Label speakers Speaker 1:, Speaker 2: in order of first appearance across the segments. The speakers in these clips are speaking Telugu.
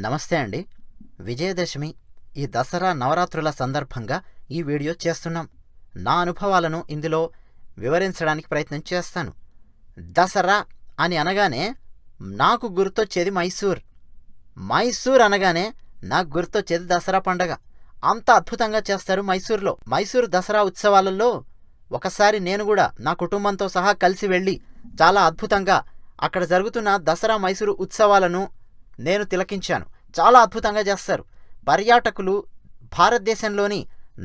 Speaker 1: నమస్తే అండి. విజయదశమి ఈ దసరా నవరాత్రుల సందర్భంగా ఈ వీడియో చేస్తున్నాం. నా అనుభవాలను ఇందులో వివరించడానికి ప్రయత్నం చేస్తాను. దసరా అని అనగానే నాకు గుర్తొచ్చేది మైసూర్. మైసూర్ అనగానే నాకు గుర్తొచ్చేది దసరా పండగ. అంత అద్భుతంగా చేస్తారు మైసూర్లో. మైసూర్ దసరా ఉత్సవాలలో ఒకసారి నేను కూడా నా కుటుంబంతో సహా కలిసి వెళ్ళి చాలా అద్భుతంగా అక్కడ జరుగుతున్న దసరా మైసూరు ఉత్సవాలను నేను తిలకించాను. చాలా అద్భుతంగా చేస్తారు. పర్యాటకులు భారతదేశంలోని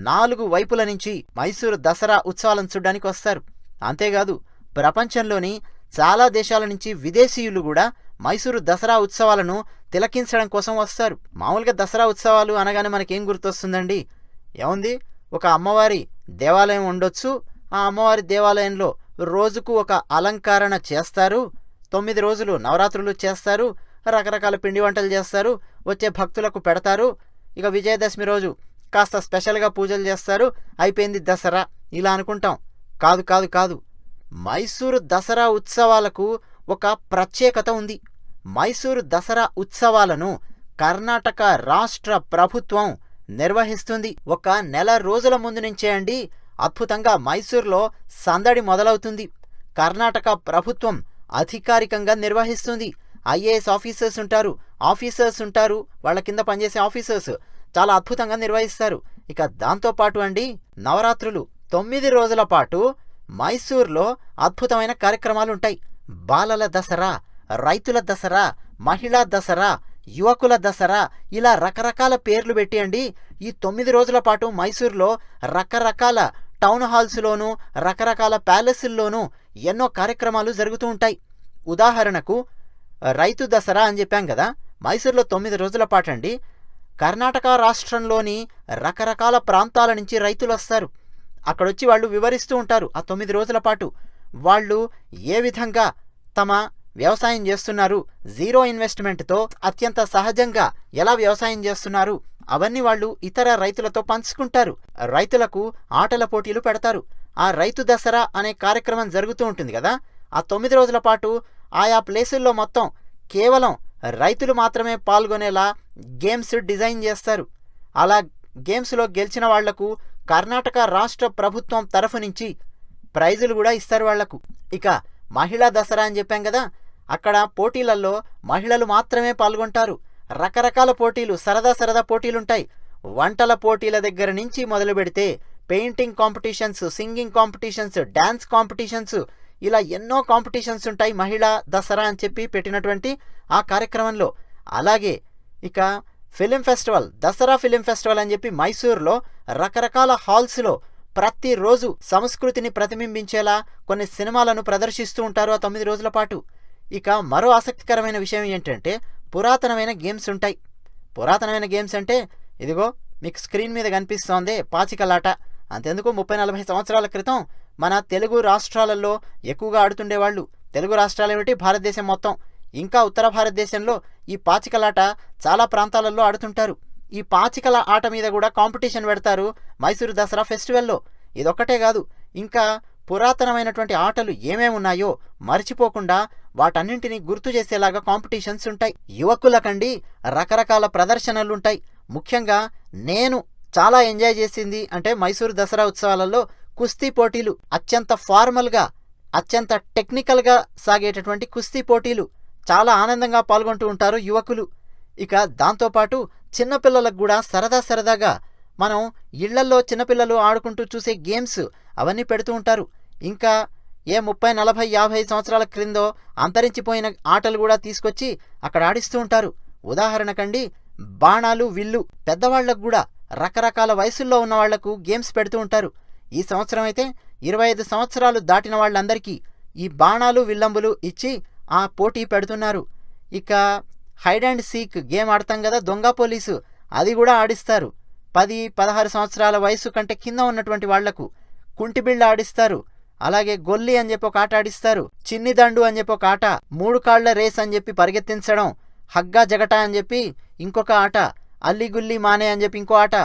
Speaker 1: 4 వైపుల నుంచి మైసూరు దసరా ఉత్సవాలను చూడడానికి వస్తారు. అంతేకాదు ప్రపంచంలోని చాలా దేశాల నుంచి విదేశీయులు కూడా మైసూరు దసరా ఉత్సవాలను తిలకించడం కోసం వస్తారు. మామూలుగా దసరా ఉత్సవాలు అనగానే మనకేం గుర్తొస్తుందండి? ఏముంది, ఒక అమ్మవారి దేవాలయం ఉండొచ్చు. ఆ అమ్మవారి దేవాలయంలో రోజుకు ఒక అలంకరణ చేస్తారు. 9 రోజులు నవరాత్రులు చేస్తారు. రకరకాల పిండి వంటలు చేస్తారు. వచ్చే భక్తులకు పెడతారు. ఇక విజయదశమి రోజు కాస్త స్పెషల్గా పూజలు చేస్తారు. అయిపోయింది దసరా ఇలా అనుకుంటాం. కాదు కాదు కాదు మైసూరు దసరా ఉత్సవాలకు ఒక ప్రత్యేకత ఉంది. మైసూరు దసరా ఉత్సవాలను కర్ణాటక రాష్ట్ర ప్రభుత్వం నిర్వహిస్తుంది. ఒక నెల రోజుల ముందు నుంచే అండి అద్భుతంగా మైసూర్లో సందడి మొదలవుతుంది. కర్ణాటక ప్రభుత్వం అధికారికంగా నిర్వహిస్తుంది. ఐఏఎస్ ఆఫీసర్స్ ఉంటారు, వాళ్ళ కింద పనిచేసే ఆఫీసర్స్ చాలా అద్భుతంగా నిర్వహిస్తారు. ఇక దాంతోపాటు అండి నవరాత్రులు 9 రోజుల పాటు మైసూర్లో అద్భుతమైన కార్యక్రమాలు ఉంటాయి. బాలల దసరా, రైతుల దసరా, మహిళా దసరా, యువకుల దసరా, ఇలా రకరకాల పేర్లు పెట్టి అండి ఈ 9 రోజుల పాటు మైసూర్లో రకరకాల టౌన్ హాల్స్లోనూ రకరకాల ప్యాలెస్ల్లోనూ ఎన్నో కార్యక్రమాలు జరుగుతూ ఉంటాయి. ఉదాహరణకు రైతు దసరా అని చెప్పాం కదా, మైసూర్లో 9 రోజుల పాటు అండి కర్ణాటక రాష్ట్రంలోని రకరకాల ప్రాంతాల నుంచి రైతులు వస్తారు. అక్కడొచ్చి వాళ్ళు వివరిస్తూ ఉంటారు ఆ 9 రోజుల పాటు వాళ్ళు ఏ విధంగా తమ వ్యవసాయం చేస్తున్నారు, జీరో ఇన్వెస్ట్మెంట్తో అత్యంత సహజంగా ఎలా వ్యవసాయం చేస్తున్నారు అవన్నీ వాళ్ళు ఇతర రైతులతో పంచుకుంటారు. రైతులకు ఆటల పోటీలు పెడతారు. ఆ రైతు దసరా అనే కార్యక్రమం జరుగుతూ ఉంటుంది కదా, ఆ 9 రోజుల పాటు ఆయా ప్లేసుల్లో మొత్తం కేవలం రైతులు మాత్రమే పాల్గొనేలా గేమ్స్ డిజైన్ చేస్తారు. అలా గేమ్స్లో గెలిచిన వాళ్లకు కర్ణాటక రాష్ట్ర ప్రభుత్వం తరఫు నుంచి ప్రైజులు కూడా ఇస్తారు వాళ్లకు. ఇక మహిళా దసరా అని చెప్పాం కదా, అక్కడ పోటీలలో మహిళలు మాత్రమే పాల్గొంటారు. రకరకాల పోటీలు, సరదా పోటీలుంటాయి. వంటల పోటీల దగ్గర నుంచి మొదలు పెడితే painting competitions, singing competitions, dance competitions, ఇలా ఎన్నో కాంపిటీషన్స్ ఉంటాయి మహిళా దసరా అని చెప్పి పెట్టినటువంటి ఆ కార్యక్రమంలో. అలాగే ఇక film festival, Dasara film festival అని చెప్పి మైసూర్లో రకరకాల హాల్స్లో ప్రతిరోజు సంస్కృతిని ప్రతిబింబించేలా కొన్ని సినిమాలను ప్రదర్శిస్తూ ఉంటారు ఆ 9 రోజుల పాటు. ఇక మరో ఆసక్తికరమైన విషయం ఏంటంటే పురాతనమైన గేమ్స్ ఉంటాయి. పురాతనమైన గేమ్స్ అంటే ఇదిగో మీకు స్క్రీన్ మీద కనిపిస్తోందే పాచికలాట. అంతెందుకు 30-40 సంవత్సరాల క్రితం మన తెలుగు రాష్ట్రాలలో ఎక్కువగా ఆడుతుండేవాళ్ళు. తెలుగు రాష్ట్రాలు ఏమిటి, భారతదేశం మొత్తం, ఇంకా ఉత్తర భారతదేశంలో ఈ పాచికలాట చాలా ప్రాంతాలలో ఆడుతుంటారు. ఈ పాచికల ఆట మీద కూడా కాంపిటీషన్ పెడతారు మైసూరు దసరా ఫెస్టివల్లో. ఇదొక్కటే కాదు, ఇంకా పురాతనమైనటువంటి ఆటలు ఏమేమి ఉన్నాయో మర్చిపోకుండా వాటన్నింటినీ గుర్తు చేసేలాగా కాంపిటీషన్స్ ఉంటాయి. యువకులకండి రకరకాల ప్రదర్శనలుంటాయి. ముఖ్యంగా నేను చాలా ఎంజాయ్ చేసింది అంటే మైసూరు దసరా ఉత్సవాలలో కుస్తీ పోటీలు. అత్యంత ఫార్మల్గా, అత్యంత టెక్నికల్గా సాగేటటువంటి కుస్తీ పోటీలు. చాలా ఆనందంగా పాల్గొంటూ ఉంటారు యువకులు. ఇక దాంతోపాటు చిన్నపిల్లలకు కూడా సరదాగా మనం ఇళ్లల్లో చిన్నపిల్లలు ఆడుకుంటూ చూసే గేమ్స్ అవన్నీ పెడుతూ ఉంటారు. ఇంకా ఏ 30, 40, 50 సంవత్సరాల క్రిందో అంతరించిపోయిన ఆటలు కూడా తీసుకొచ్చి అక్కడ ఆడిస్తూ ఉంటారు. ఉదాహరణకండి బాణాలు, విల్లు. పెద్దవాళ్లకు కూడా రకరకాల వయసుల్లో ఉన్న వాళ్లకు గేమ్స్ పెడుతూ ఉంటారు. ఈ సంవత్సరం అయితే 25 సంవత్సరాలు దాటిన వాళ్ళందరికీ ఈ బాణాలు, విల్లంబులు ఇచ్చి ఆ పోటీ పెడుతున్నారు. ఇక హైడ్ అండ్ సీక్ గేమ్ ఆడతాం కదా, దొంగ పోలీసు, అది కూడా ఆడిస్తారు. 10-16 సంవత్సరాల వయసు కంటే కింద ఉన్నటువంటి వాళ్లకు కుంటిబిళ్ళ ఆడిస్తారు. అలాగే గొల్లి అని చెప్పి ఒక ఆట ఆడిస్తారు. చిన్నిదండు అని చెప్పి ఒక ఆట, 3 కాళ్ల రేస్ అని చెప్పి పరిగెత్తించడం, హగ్గా జగట అని చెప్పి ఇంకొక ఆట, అల్లిగుల్లి మానే అని చెప్పి ఇంకో ఆట,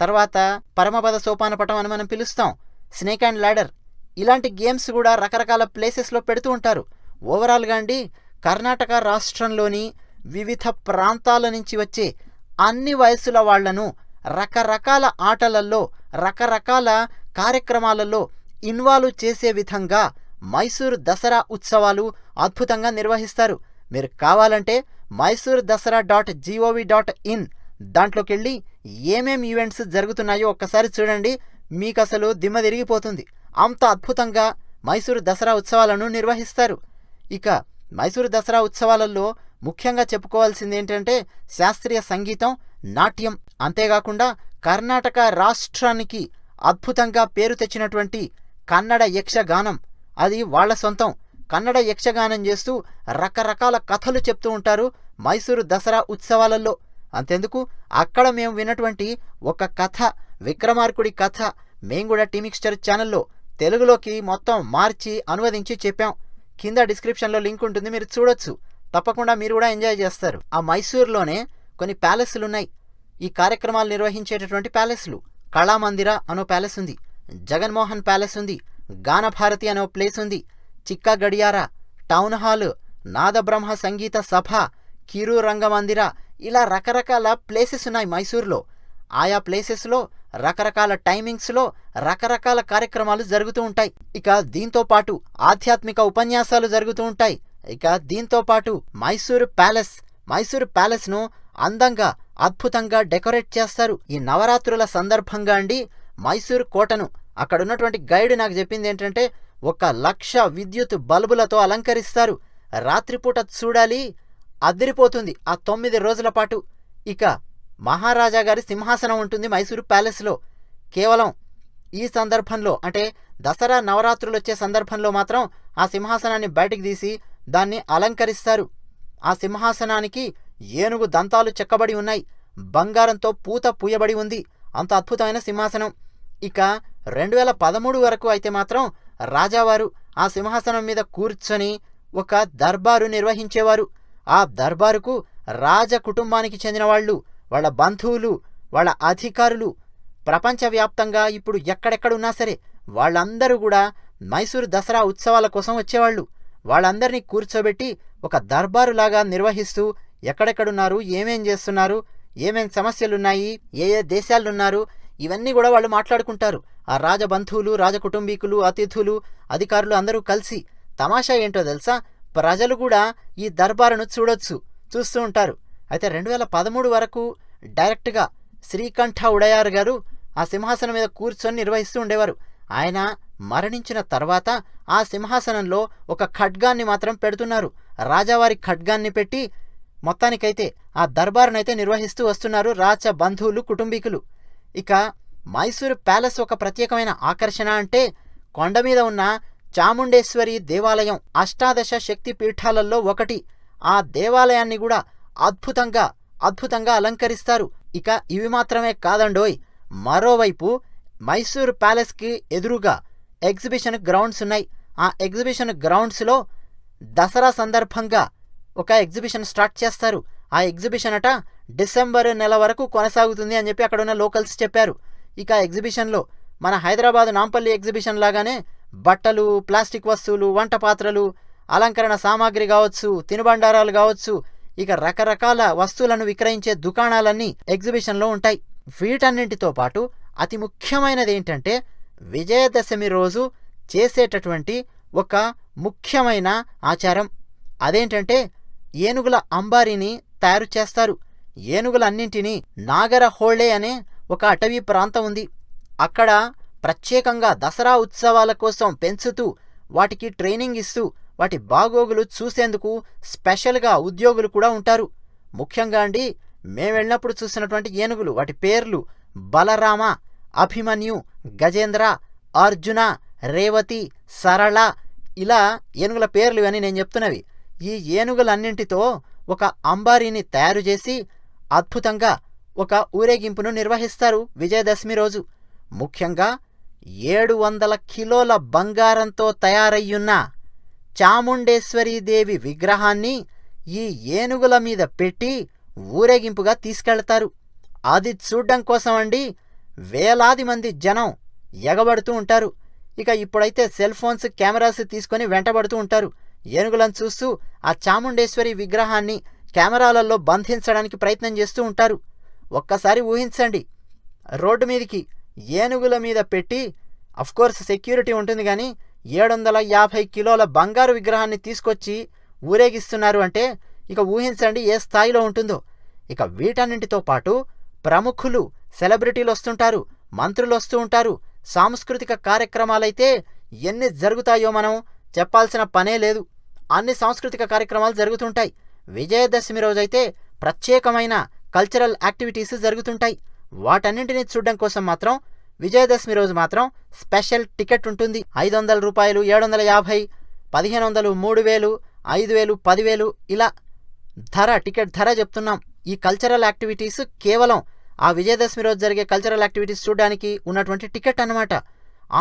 Speaker 1: తర్వాత పరమపద సోపానపటం అని మనం పిలుస్తాం, స్నేక్ అండ్ ల్యాడర్. ఇలాంటి గేమ్స్ కూడా రకరకాల ప్లేసెస్లో పెడుతూ ఉంటారు. ఓవరాల్గా అండి కర్ణాటక రాష్ట్రంలోని వివిధ ప్రాంతాల నుంచి వచ్చే అన్ని వయస్సుల వాళ్లను రకరకాల ఆటలలో రకరకాల కార్యక్రమాలలో ఇన్వాల్వ్ చేసే విధంగా మైసూరు దసరా ఉత్సవాలు అద్భుతంగా నిర్వహిస్తారు. మీరు కావాలంటే mysooruDasara.gov.in దాంట్లోకి వెళ్ళి ఏమేం ఈవెంట్స్ జరుగుతున్నాయో ఒక్కసారి చూడండి. మీకు అసలు దిమ్మ తిరిగిపోతుంది. అంత అద్భుతంగా మైసూరు దసరా ఉత్సవాలను నిర్వహిస్తారు. ఇక మైసూరు దసరా ఉత్సవాలలో ముఖ్యంగా చెప్పుకోవాల్సింది ఏంటంటే శాస్త్రీయ సంగీతం, నాట్యం, అంతేకాకుండా కర్ణాటక రాష్ట్రానికి అద్భుతంగా పేరు తెచ్చినటువంటి కన్నడ యక్షగానం, అది వాళ్ళ సొంతం. కన్నడ యక్షగానం చేస్తూ రకరకాల కథలు చెప్తూ ఉంటారు మైసూరు దసరా ఉత్సవాలలో. అంతెందుకు, అక్కడ మేము విన్నటువంటి ఒక కథ, విక్రమార్కుడి కథ, మేము కూడా టీమిక్స్చర్ ఛానల్లో తెలుగులోకి మొత్తం మార్చి అనువదించి చెప్పాం. కింద డిస్క్రిప్షన్లో లింక్ ఉంటుంది, మీరు చూడొచ్చు. తప్పకుండా మీరు కూడా ఎంజాయ్ చేస్తారు. ఆ మైసూరులోనే కొన్ని ప్యాలెస్లు ఉన్నాయి, ఈ కార్యక్రమాలు నిర్వహించేటటువంటి ప్యాలెస్లు. కళామందిర అనో ప్యాలెస్ ఉంది, జగన్మోహన్ ప్యాలెస్ ఉంది, గానభారతి అనే ప్లేస్ ఉంది, చిక్క గడియార, టౌన్ హాల్, నాదబ్రహ్మ సంగీత సభ, కిరు రంగమందిర, ఇలా రకరకాల ప్లేసెస్ ఉన్నాయి మైసూరులో. ఆయా ప్లేసెస్లో రకరకాల టైమింగ్స్లో రకరకాల కార్యక్రమాలు జరుగుతూ ఉంటాయి. ఇక దీంతో పాటు ఆధ్యాత్మిక ఉపన్యాసాలు జరుగుతూ ఉంటాయి. ఇక దీంతో పాటు మైసూరు ప్యాలెస్ను అందంగా అద్భుతంగా డెకరేట్ చేస్తారు. ఈ నవరాత్రుల సందర్భంగా అండి మైసూరు కోటను అక్కడ ఉన్నటువంటి గైడ్ నాకు చెప్పింది ఏంటంటే 1,00,000 విద్యుత్ బల్బులతో అలంకరిస్తారు. రాత్రిపూట చూడాలి, అదిరిపోతుంది ఆ 9 రోజుల పాటు. ఇక మహారాజా గారి సింహాసనం ఉంటుంది మైసూరు ప్యాలెస్లో. కేవలం ఈ సందర్భంలో అంటే దసరా నవరాత్రులు వచ్చే సందర్భంలో మాత్రం ఆ సింహాసనాన్ని బయటికి తీసి దాన్ని అలంకరిస్తారు. ఆ సింహాసనానికి ఏనుగు దంతాలు చెక్కబడి ఉన్నాయి, బంగారంతో పూత పూయబడి ఉంది. అంత అద్భుతమైన సింహాసనం. ఇక 2013 వరకు అయితే మాత్రం రాజావారు ఆ సింహాసనం మీద కూర్చొని ఒక దర్బారు నిర్వహించేవారు. ఆ దర్బారుకు రాజ కుటుంబానికి చెందిన వాళ్ళు, వాళ్ళ బంధువులు, వాళ్ళ అధికారులు, ప్రపంచవ్యాప్తంగా ఇప్పుడు ఎక్కడెక్కడున్నా సరే వాళ్ళందరూ కూడా మైసూరు దసరా ఉత్సవాల కోసం వచ్చేవాళ్ళు. వాళ్ళందరినీ కూర్చోబెట్టి ఒక దర్బారులాగా నిర్వహిస్తూ ఎక్కడెక్కడున్నారు, ఏమేం చేస్తున్నారు, ఏమేం సమస్యలున్నాయి, ఏ ఏ దేశాలున్నారు, ఇవన్నీ కూడా వాళ్ళు మాట్లాడుకుంటారు. ఆ రాజబంధువులు, రాజకుటుంబీకులు, అతిథులు, అధికారులు అందరూ కలిసి. తమాషా ఏంటో తెలుసా, ప్రజలు కూడా ఈ దర్బారును చూస్తూ ఉంటారు. అయితే 2013 వరకు డైరెక్ట్గా శ్రీకంఠ ఉడయార్ గారు ఆ సింహాసనం మీద కూర్చొని నిర్వహిస్తూ ఉండేవారు. ఆయన మరణించిన తర్వాత ఆ సింహాసనంలో ఒక ఖడ్గాన్ని మాత్రం పెడుతున్నారు. రాజావారి ఖడ్గాన్ని పెట్టి మొత్తానికైతే ఆ దర్బారునైతే నిర్వహిస్తూ వస్తున్నారు రాజ బంధువులు, కుటుంబీకులు. ఇక మైసూరు ప్యాలెస్ ఒక ప్రత్యేకమైన ఆకర్షణ అంటే కొండ మీద ఉన్న చాముండేశ్వరి దేవాలయం, అష్టాదశ శక్తి పీఠాలలో ఒకటి. ఆ దేవాలయాన్ని కూడా అద్భుతంగా అలంకరిస్తారు. ఇక ఇవి మాత్రమే కాదండోయ్, మరోవైపు మైసూరు ప్యాలెస్కి ఎదురుగా ఎగ్జిబిషన్ గ్రౌండ్స్ ఉన్నాయి. ఆ ఎగ్జిబిషన్ గ్రౌండ్స్లో దసరా సందర్భంగా ఒక ఎగ్జిబిషన్ స్టార్ట్ చేస్తారు. ఆ ఎగ్జిబిషన్ అట డిసెంబర్ నెల వరకు కొనసాగుతుంది అని చెప్పి అక్కడ ఉన్న లోకల్స్ చెప్పారు. ఇక ఎగ్జిబిషన్లో మన హైదరాబాద్ నాంపల్లి ఎగ్జిబిషన్ లాగానే బట్టలు, ప్లాస్టిక్ వస్తువులు, వంట పాత్రలు, అలంకరణ సామాగ్రి కావచ్చు, తినుబండారాలు కావచ్చు, ఇక రకరకాల వస్తువులను విక్రయించే దుకాణాలన్నీ ఎగ్జిబిషన్లో ఉంటాయి. వీటన్నింటితో పాటు అతి ముఖ్యమైనది ఏంటంటే విజయదశమి రోజు చేసేటటువంటి ఒక ముఖ్యమైన ఆచారం. అదేంటంటే ఏనుగుల అంబారీని తయారు చేస్తారు. ఏనుగులన్నింటినీ నాగరహోళే అనే ఒక అటవీ ప్రాంతం ఉంది. అక్కడ ప్రత్యేకంగా దసరా ఉత్సవాల కోసం పెంచుతూ వాటికి ట్రైనింగ్ ఇస్తూ వాటి బాగోగులు చూసేందుకు స్పెషల్గా ఉద్యోగులు కూడా ఉంటారు. ముఖ్యంగా అండి మేము వెళ్ళినప్పుడు చూసినటువంటి ఏనుగులు, వాటి పేర్లు బలరామ, అభిమన్యు, గజేంద్ర, అర్జున, రేవతి, సరళ, ఇలా ఏనుగుల పేర్లు అని నేను చెప్తున్నవి. ఈ ఏనుగులన్నింటితో ఒక అంబారీని తయారు చేసి అద్భుతంగా ఒక ఊరేగింపును నిర్వహిస్తారు విజయదశమి రోజు. ముఖ్యంగా 700 కిలోల బంగారంతో తయారయ్యున్న చాముండేశ్వరీదేవి విగ్రహాన్ని ఈ ఏనుగుల మీద పెట్టి ఊరేగింపుగా తీసుకెళ్తారు. అది చూడ్డం కోసం అండి వేలాది మంది జనం ఎగబడుతూ ఉంటారు. ఇక ఇప్పుడైతే సెల్ ఫోన్స్, కెమెరాస్ తీసుకొని వెంటబడుతూ ఉంటారు. ఏనుగులను చూస్తూ ఆ చాముండేశ్వరి విగ్రహాన్ని కెమెరాలలో బంధించడానికి ప్రయత్నం చేస్తూ ఉంటారు. ఒక్కసారి ఊహించండి, రోడ్డు మీదకి ఏనుగుల మీద పెట్టి, అఫ్కోర్స్ సెక్యూరిటీ ఉంటుంది కానీ 750 కిలోల బంగారు విగ్రహాన్ని తీసుకొచ్చి ఊరేగిస్తున్నారు అంటే ఇక ఊహించండి ఏ స్థాయిలో ఉంటుందో. ఇక వీటన్నింటితో పాటు ప్రముఖులు, సెలబ్రిటీలు వస్తుంటారు, మంత్రులు వస్తూ ఉంటారు. సాంస్కృతిక కార్యక్రమాలైతే ఎన్ని జరుగుతాయో మనం చెప్పాల్సిన పనే లేదు. అన్ని సాంస్కృతిక కార్యక్రమాలు జరుగుతుంటాయి. విజయదశమి రోజైతే ప్రత్యేకమైన కల్చరల్ యాక్టివిటీస్ జరుగుతుంటాయి. వాటన్నింటినీ చూడడం కోసం మాత్రం విజయదశమి రోజు మాత్రం స్పెషల్ టికెట్ ఉంటుంది. 500 రూపాయలు, 750, 1500, 3000, 5000, 10,000 ఇలా టికెట్ ధర చెప్తున్నాం. ఈ కల్చరల్ యాక్టివిటీస్ కేవలం ఆ విజయదశమి రోజు జరిగే కల్చరల్ యాక్టివిటీస్ చూడడానికి ఉన్నటువంటి టికెట్ అన్నమాట.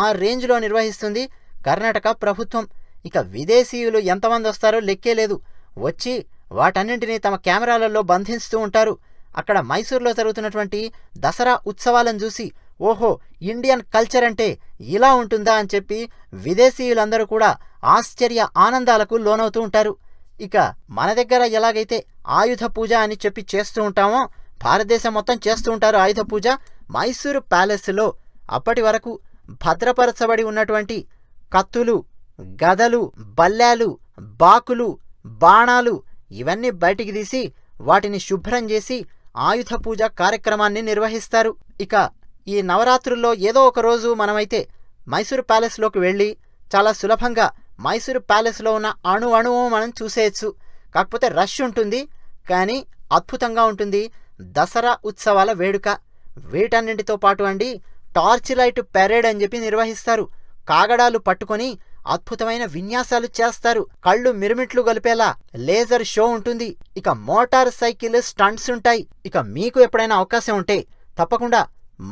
Speaker 1: ఆ రేంజ్లో నిర్వహిస్తుంది కర్ణాటక ప్రభుత్వం. ఇక విదేశీయులు ఎంతమంది వస్తారో లెక్కే లేదు. వచ్చి వాటన్నింటినీ తమ కెమెరాలలో బంధిస్తూ ఉంటారు. అక్కడ మైసూర్లో జరుగుతున్నటువంటి దసరా ఉత్సవాలను చూసి ఓహో, ఇండియన్ కల్చర్ అంటే ఇలా ఉంటుందా అని చెప్పి విదేశీయులందరూ కూడా ఆశ్చర్య ఆనందాలకు లోనవుతూ ఉంటారు. ఇక మన దగ్గర ఎలాగైతే ఆయుధ పూజ అని చెప్పి చేస్తూ ఉంటామో భారతదేశం మొత్తం చేస్తూ ఉంటారు ఆయుధ పూజ. మైసూరు ప్యాలెస్లో అప్పటి వరకు భద్రపరచబడి ఉన్నటువంటి కత్తులు, గదలు, బల్లాలు, బాకులు, బాణాలు ఇవన్నీ బయటికి తీసి వాటిని శుభ్రం చేసి ఆయుధ పూజ కార్యక్రమాన్ని నిర్వహిస్తారు. ఇక ఈ నవరాత్రుల్లో ఏదో ఒక రోజు మనమైతే మైసూరు ప్యాలెస్లోకి వెళ్ళి చాలా సులభంగా మైసూరు ప్యాలెస్లో ఉన్న అణువు మనం చూసేయచ్చు. కాకపోతే రష్ ఉంటుంది, కానీ అద్భుతంగా ఉంటుంది దసరా ఉత్సవాల వేడుక. వీటన్నింటితో పాటు అండి టార్చ్ లైట్ పెరేడ్ అని చెప్పి నిర్వహిస్తారు. కాగడాలు పట్టుకొని అద్భుతమైన విన్యాసాలు చేస్తారు. కళ్ళు మిరుమిట్లు గొలిపేలా లేజర్ షో ఉంటుంది. ఇక మోటార్ సైకిల్ స్టంట్స్ ఉంటాయి. ఇక మీకు ఎప్పుడైనా అవకాశం ఉంటే తప్పకుండా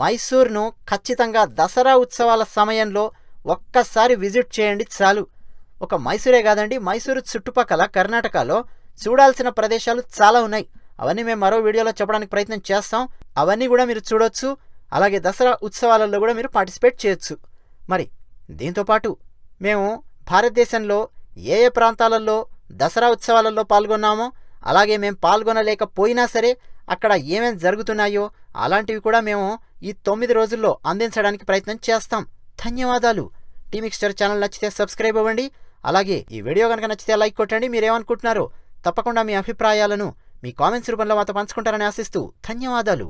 Speaker 1: మైసూర్ను ఖచ్చితంగా దసరా ఉత్సవాల సమయంలో ఒక్కసారి విజిట్ చేయండి చాలు. ఒక మైసూరే కాదండి, మైసూరు చుట్టుపక్కల కర్ణాటకలో చూడాల్సిన ప్రదేశాలు చాలా ఉన్నాయి. అవన్నీ మేము మరో వీడియోలో చెప్పడానికి ప్రయత్నం చేస్తాం. అవన్నీ కూడా మీరు చూడొచ్చు. అలాగే దసరా ఉత్సవాలలో కూడా మీరు పార్టిసిపేట్ చేయొచ్చు. మరి దీంతోపాటు మేము భారతదేశంలో ఏ ఏ ప్రాంతాలలో దసరా ఉత్సవాలలో పాల్గొన్నామో, అలాగే మేము పాల్గొనలేకపోయినా సరే అక్కడ ఏమేమి జరుగుతున్నాయో అలాంటివి కూడా మేము ఈ 9 రోజుల్లో అందించడానికి ప్రయత్నం చేస్తాం. ధన్యవాదాలు. టీ మిక్స్చర్ ఛానల్ నచ్చితే సబ్స్క్రైబ్ అవ్వండి. అలాగే ఈ వీడియో కనుక నచ్చితే లైక్ కొట్టండి. మీరేమనుకుంటున్నారో తప్పకుండా మీ అభిప్రాయాలను మీ కామెంట్స్ రూపంలో మాతో పంచుకుంటారని ఆశిస్తూ ధన్యవాదాలు.